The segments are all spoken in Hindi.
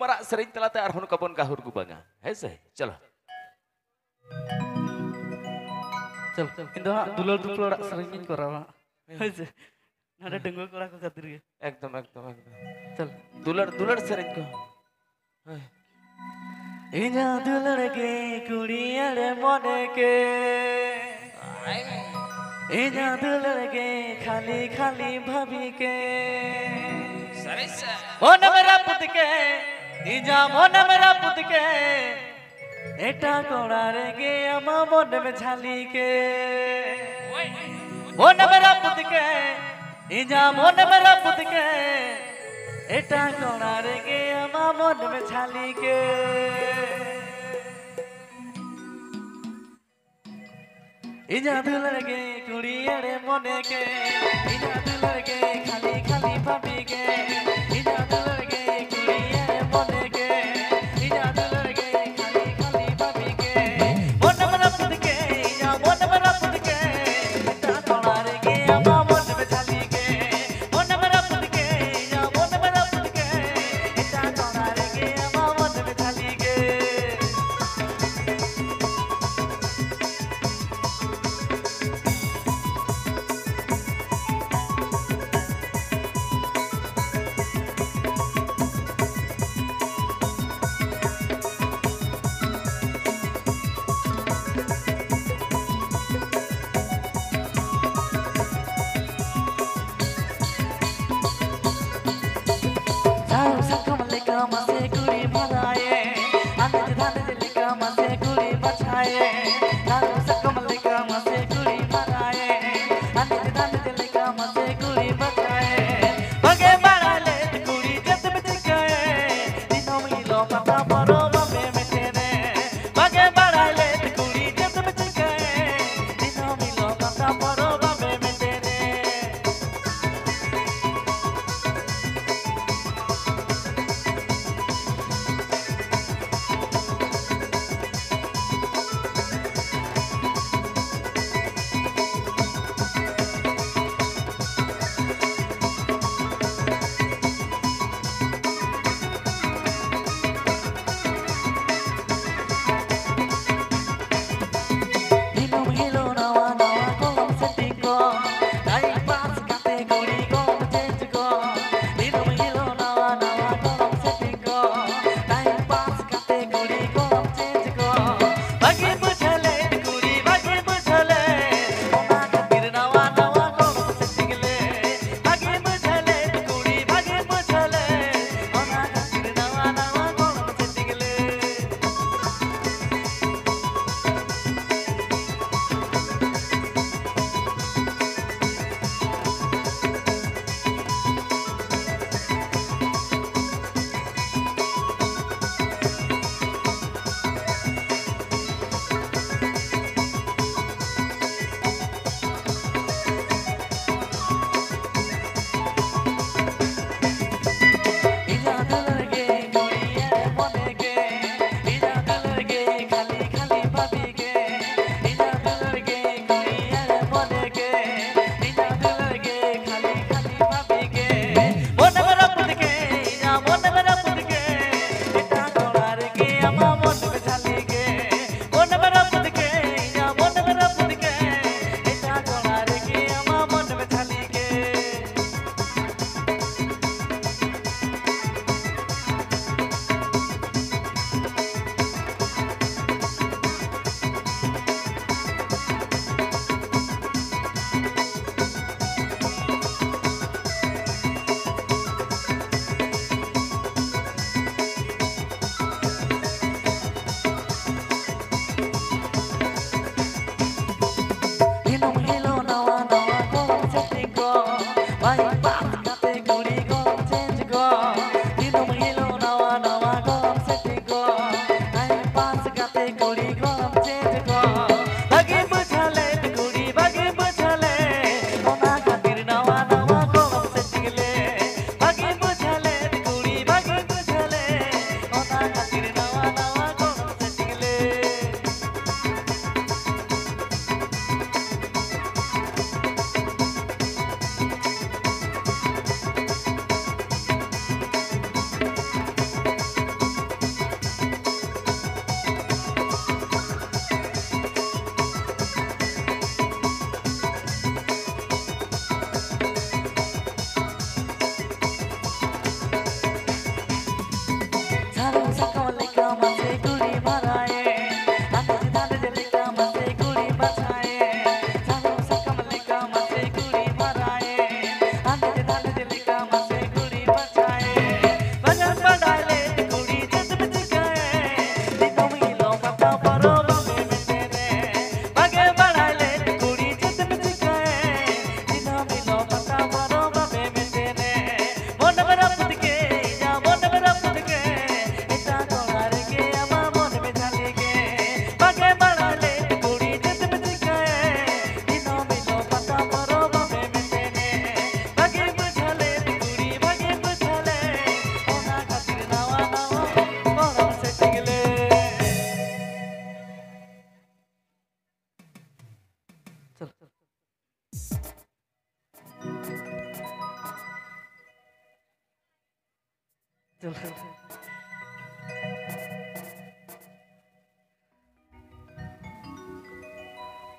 कुमार सेरिंग तलाते आरहन कबन गाहुर गुबांगा है से चलो चल इंदो दुलर दुलर सेरिंग करावा है से नाडे डंगो करा को खातिर एकदम एकदम एकदम चल दुलर दुलर सेरिंग को इना दुलर के कुड़िया रे मने के इना दुलर के खाली खाली भाभी के मन मेरा पुत के इजा मन मेरा पुत के एटा कोड़ा रे गे अमा मन में झाली के मन मेरा पुत के इजा मन मेरा पुत के एटा कोड़ा रे गे अमा मन में झाली के इजा दुलर के कुड़िया रे मने के इजा दुलर के खाली खाली भाभी के इजा दुलर के कुड़िया रे मने के इजा दुलर के खाली खाली भाभी के मन मेरा पुत के इजा मन मेरा पुत के इता कोड़ा रे के अमा मन में झाली के मन मेरा पुत के इजा मन मेरा पुत के इता कोड़ा रे के अमा मन में झाली के masih kuri malaye ane dhane dilika masih kuri bachaye daru sakam lika masih kuri malaye ane dhane dilika masih kuri bachaye bage marale kuri jat bitkaye dinom ilo pata paro babe metere bage marale kuri jat bitkaye dinom ilo pata paro babe metere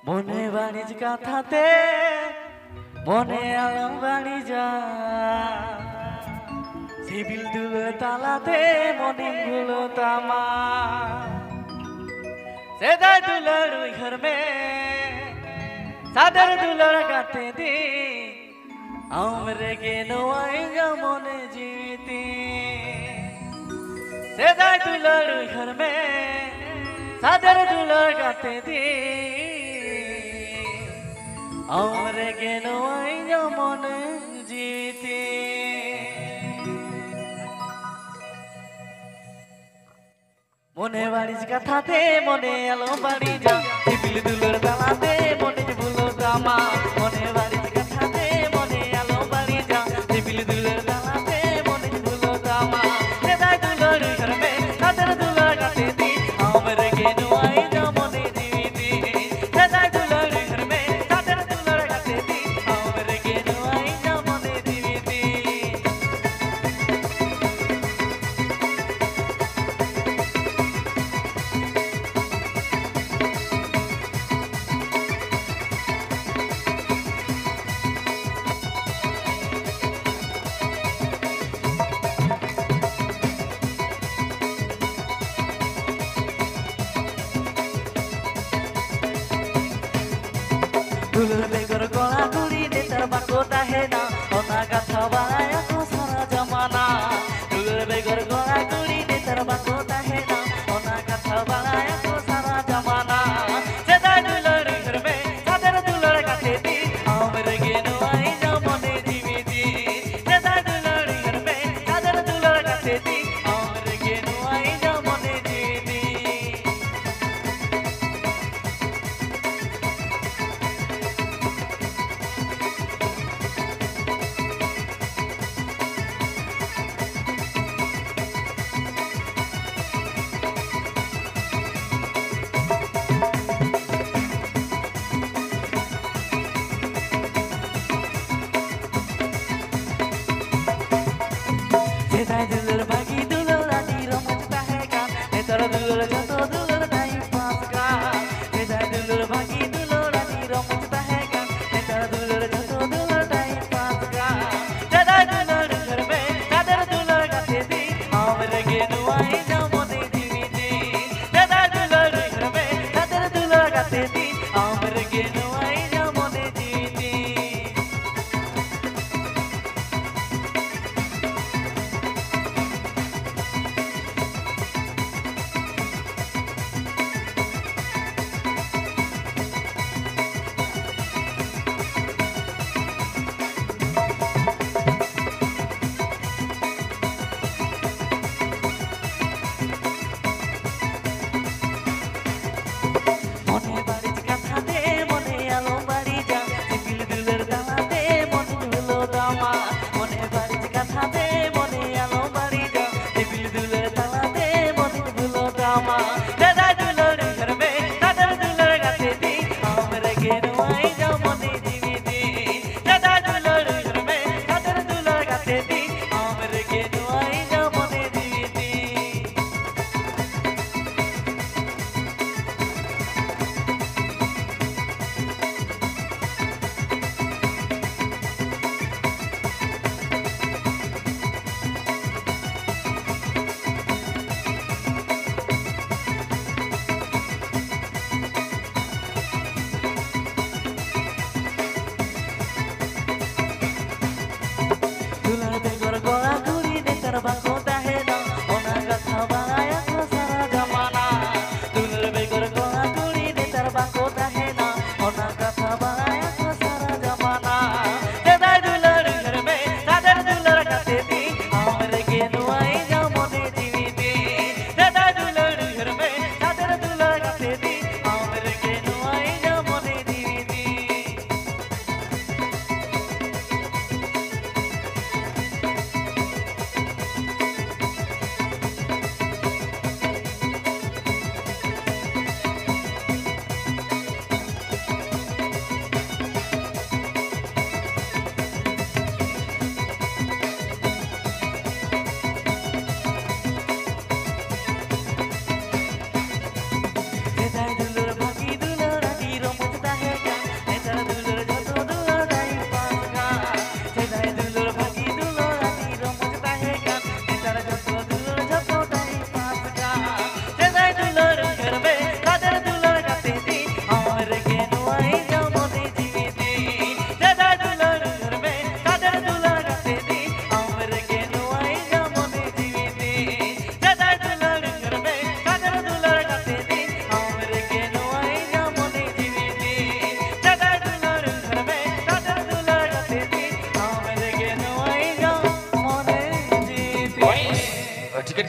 মনে বাড়ির কাঁথাতে মনে আলো বাড়ি যা সিভিল দুলো তালাতে মনে গুলো তামা সেদা দুলার ওই ঘর মে সাদর দুলার গাতে দি আমরে কে নোয়াই যা মনে जीती সেদা দুলার ওই ঘর মে সাদর দুলার গাতে দি আমরে কে নোয়াই যা মনে जीती মনে বাড়ির কাঁথাতে মনে আলো বাড়ি যা সিভিল দুলোর তালাতে মনে ভুলো তামা মনে বাড়ির কাঁথাতে মনে আলো বাড়ি যা সিভিল দুলোর তালাতে মনে ভুলো তামা সেদাই দুলোর ঘরমে তাদের দুলোর কাটে দি আমরে কে নোয়াই যা মনে জীবিতি সেদাই দুলোর ঘরমে তাদের দুলোর কাটে দি আমরে কে নোয়াই যা মনে জীবিতি दुलर बेगर गला गुड़ी नेतर बाको ताहे ना ओना गाथा बाया को सारा जमाना दुलर बेगर गला गुड़ी नेतर बाको ताहे ना ओना गाथा बाया को सारा जमाना सेदा दुलर घर में सादर दुलर काटे दी हमरे गे नोई जा मने जीविती सेदा दुलर घर में सादर दुलर काटे दी हमरे गे नोई जा मने जीविती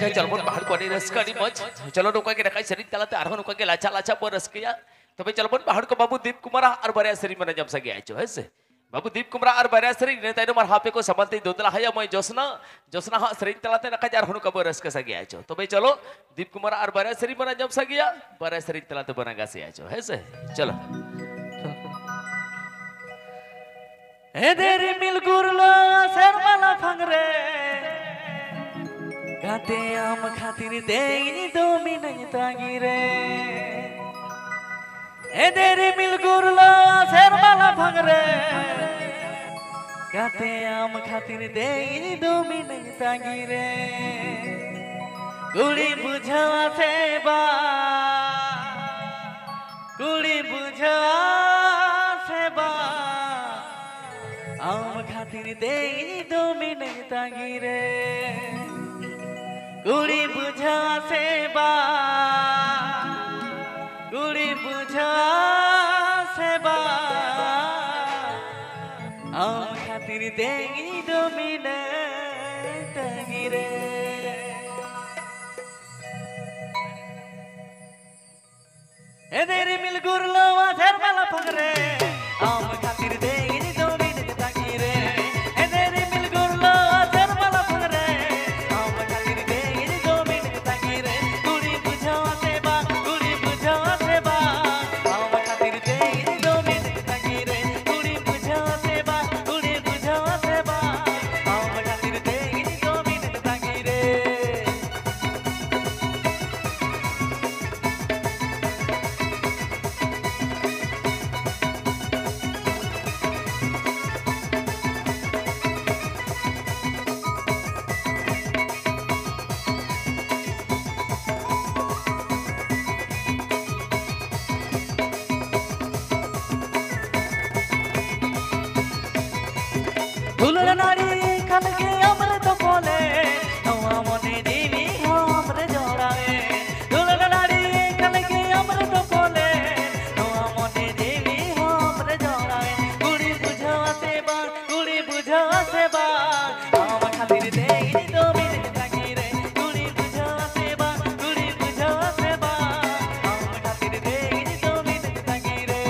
देखा चल बन बाहर को रसकानी मज चलो नौका के रखाई शरीर तलाते आरो नौका के लाचा लाचा पर रसकिया तो भाई चल बन बाहर को बाबू दीप कुमार और बरिया शरीर में जम सके आइचो है से बाबू दीप कुमार और बरिया शरीर ने ताइनो मार हापे को संबंधी दोदला है मैं जोसना जोसना हा शरीर तलाते रखा जार हनु कब रस के सके आइचो तो भाई चलो दीप कुमार और बरिया शरीर में जम सकिया बरिया शरीर तलाते बनागा से आइचो है से चलो ए देरी मिल गुरलो शर्माला फंगरे गाते आम खातिर देनी दो मिनट तागी रे ए देरी मिल गुरलो शर्माला फंगरे गाते आम खातिर देनी दो मिनट तागी रे गुड़ी बुझावा से बा गुड़ी बुझावा से बा आम खातिर देनी दो मिनट तागी रे गुड़ी बुझा से बा गुड़ी बुझा से बा आम खातिर देनी दो मिनट तागी रे ए देरी मिल गुरलो वाथर माला फगरे आम खातिर देनी दो मिनट तागी रे ए देरी मिल गुरलो वाथर माला फगरे आम खातिर देनी दो मिनट तागी रे गुड़ी बुझावा से बा आम खातिर देनी दो मिनट तागी रे गुड़ी बुझावा से बा आम खातिर देनी दो मिनट तागी रे दुलर नारी खल के अमृत बोले नवा मने देवी हो अमृत जोड़ावे दुलर नारी खल के अमृत बोले नवा मने देवी हो अमृत जोड़ावे गुड़ी बुझावा से बा आम खातिर देनी दो मिनट तागी रे गुड़ी बुझावा से बा आम खातिर देनी दो मिनट तागी रे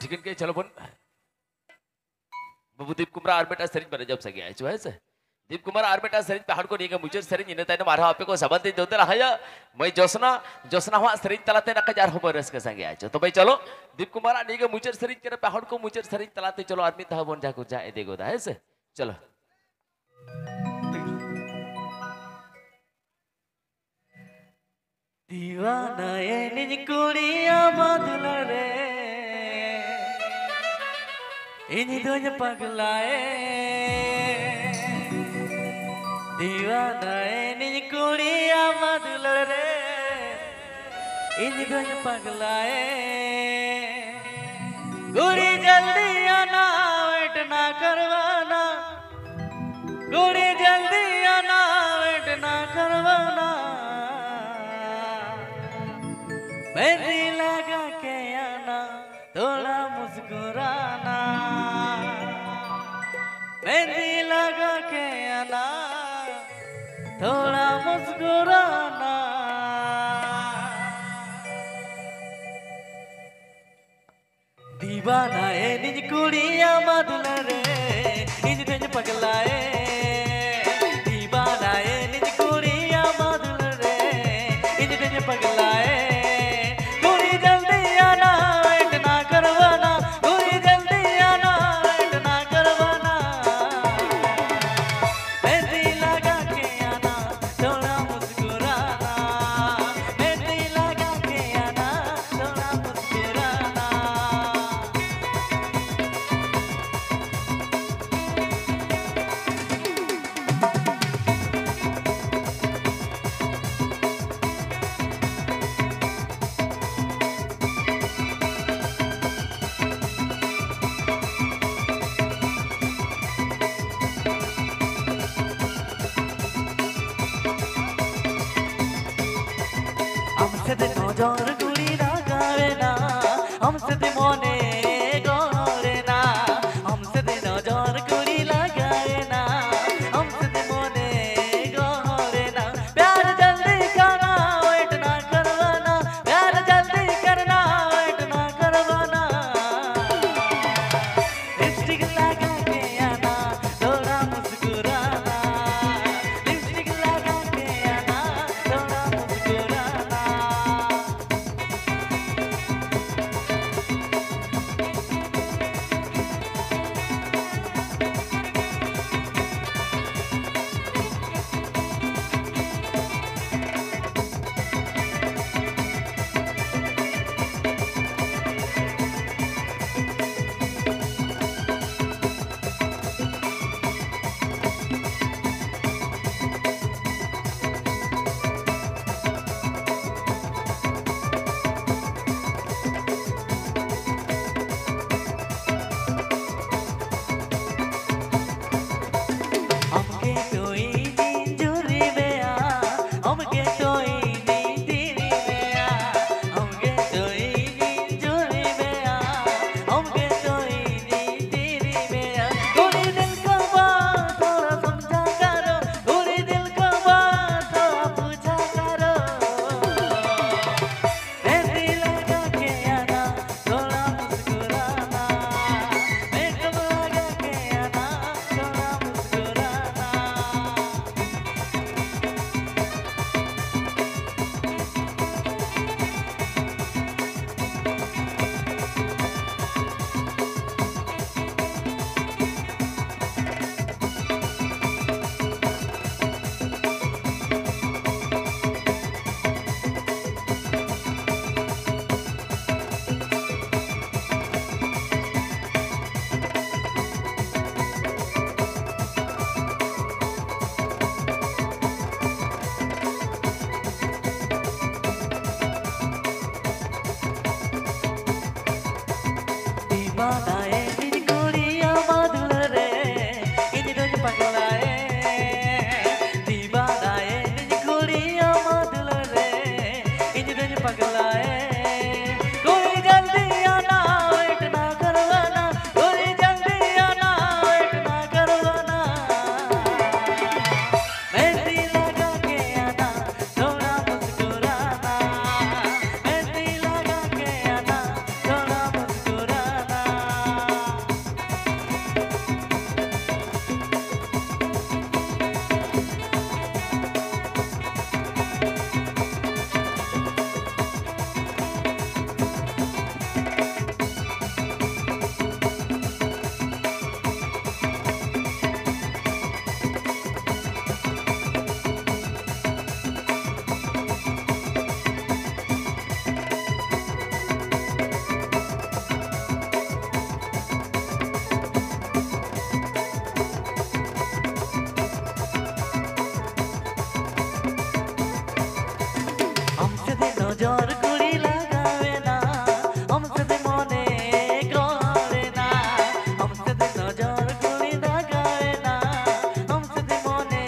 ठीक है चलो बोल बाबू दीप कुमार आर बेटा सरिंज बने जब सगे आए छो है से दीप कुमार आर बेटा सरिंज पहाड़ को नीगे मुझे सरिंज इने ताने मारा आपे को संबंध देते रहा है मैं जोसना जोसना हुआ सरिंज तलाते न हजार हो बरस के संगे आए छो तो भाई चलो दीप कुमार नीगे मुझे सरिंज के पहाड़ को मुझे सरिंज तलाते चलो आदमी था बोन जाको जाए देखो है से चलो दीवाना ये निज कुड़िया मधुल रे इन्हीं दोज पगलाए दीवाना ये निज कुड़िया मधुल रे इन्हीं दोज पगलाए गुड़ी जल्दी आना वेट ना करवाना गुड़ी जल्दी आना वेट ना करवाना मेहंदी लगा के आना थोड़ा मुस्कुराना मेहंदी लगा के आना थोड़ा मुस्कुराना दीवाना है निज कुड़िया मधुल रे इंज तेज पगलाए दीवाना है निज कुड़िया मधुल रे इंज तेज पगलाए हमसे ते नौजवान कुड़ी ना गावे ना हमसे ते मोने गोरे ना हमसे ते नौजवान कुड़ी लगाए ना हमसे ते मोने गोरे ना प्यार जल्दी करना वेट ना करवाना प्यार जल्दी करना वेट ना करवाना लिपस्टिक लगा के आना थोड़ा मुस्कुराना लिपस्टिक लगा के आना थोड़ा मुस्कुराना हमके कोई नींजुरी में आ हमके कोई नींदरी में आ हमके कोई नींजुरी में आ हमके कोई नींदरी में आ गोरी दिल का बात थोड़ा समझा करो गोरी दिल का बात थोड़ा पूछा करो मेहंदी लगा के आना थोड़ा मुस्कुराना मेकअप लगा के आना थोड़ा मुस्कुराना नजर कुड़ी लगावे ना हमसे दे मने करे ना हमसे दे नजर कुड़ी लगावे ना हमसे दे मने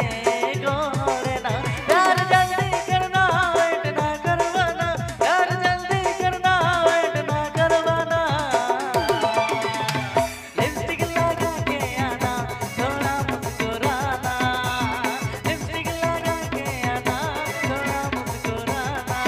करे ना प्यार जल्दी करना वेट ना करवाना प्यार जल्दी करना वेट ना करवाना लिपस्टिक लगा के आना थोड़ा मुस्कुराना लिपस्टिक लगा के आना थोड़ा मुस्कुराना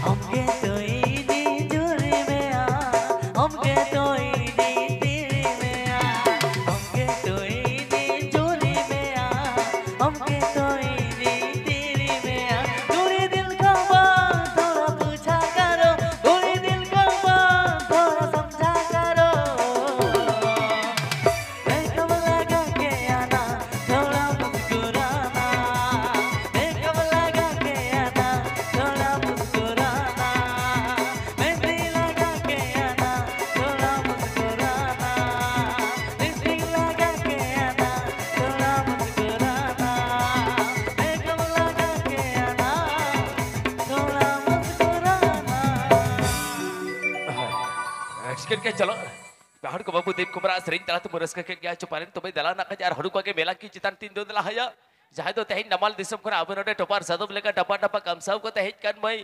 हमके तो इजी जुरी में आ हमके तो इजी तेरी में आ हमके तो इजी जुरी में आ हमके तो इजी तेरी में आ दूरी दिल का बात थोड़ा पूछा करो दूरी दिल का बात थोड़ा समझा करो मेकअप लगा के आना थोड़ा मुस्कुराना मेकअप लगा के आना थोड़ा मुस्कुराना मेहंदी लगा के आना थोड़ा मुस्कुराना लिपस्टिक लगा के आना थोड़ा मुस्कुराना मेकअप लगा के आना थोड़ा मुस्कुराना एक्सक्यूज के चलो पहाड़ को बाबू देव कुमार सरिंग तला तुम रस के गया चुपारे तो भाई दला ना यार हड़ू के मेला की चितान 3 दिन दला हया जहां तो तहिन नमाल दिसम को आबनोडे टपार सदब लेका टपा टपा कमसाव को तहिन कन मई